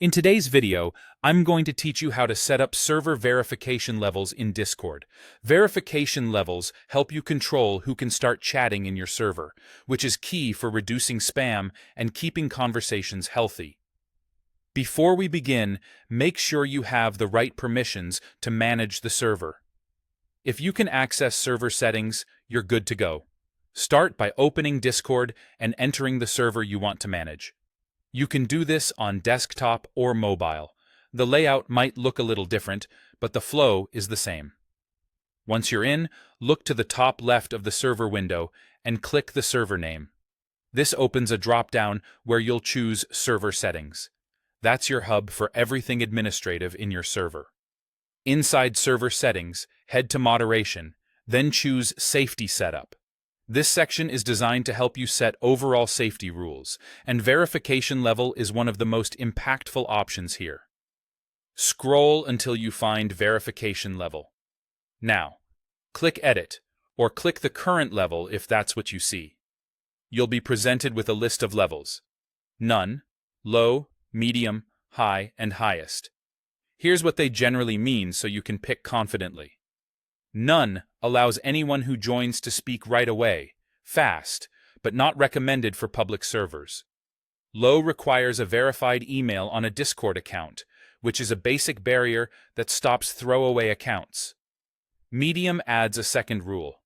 In today's video, I'm going to teach you how to set up server verification levels in Discord. Verification levels help you control who can start chatting in your server, which is key for reducing spam and keeping conversations healthy. Before we begin, make sure you have the right permissions to manage the server. If you can access server settings, you're good to go. Start by opening Discord and entering the server you want to manage. You can do this on desktop or mobile. The layout might look a little different, but the flow is the same. Once you're in, look to the top left of the server window and click the server name. This opens a drop-down where you'll choose Server Settings. That's your hub for everything administrative in your server. Inside Server Settings, head to Moderation, then choose Safety Setup. This section is designed to help you set overall safety rules, and verification level is one of the most impactful options here. Scroll until you find verification level. Now, click Edit, or click the current level if that's what you see. You'll be presented with a list of levels: None, Low, Medium, High, and Highest. Here's what they generally mean so you can pick confidently. None allows anyone who joins to speak right away, fast, but not recommended for public servers. Low requires a verified email on a Discord account, which is a basic barrier that stops throwaway accounts. Medium adds a second rule.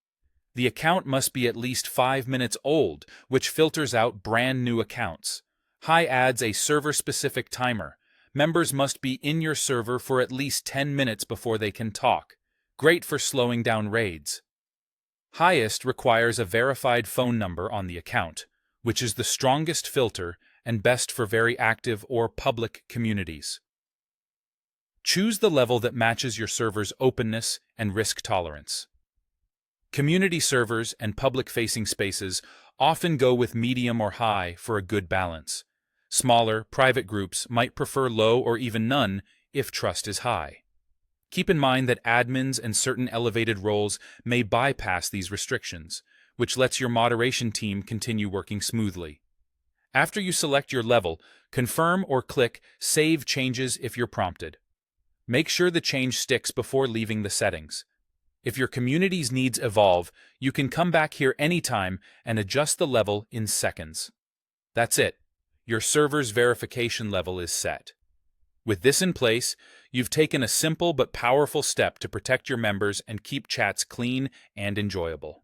The account must be at least 5 minutes old, which filters out brand new accounts. High adds a server-specific timer. Members must be in your server for at least 10 minutes before they can talk. Great for slowing down raids. Highest requires a verified phone number on the account, which is the strongest filter and best for very active or public communities. Choose the level that matches your server's openness and risk tolerance. Community servers and public-facing spaces often go with medium or high for a good balance. Smaller, private groups might prefer low or even none if trust is high. Keep in mind that admins and certain elevated roles may bypass these restrictions, which lets your moderation team continue working smoothly. After you select your level, confirm or click Save Changes if you're prompted. Make sure the change sticks before leaving the settings. If your community's needs evolve, you can come back here anytime and adjust the level in seconds. That's it. Your server's verification level is set. With this in place, you've taken a simple but powerful step to protect your members and keep chats clean and enjoyable.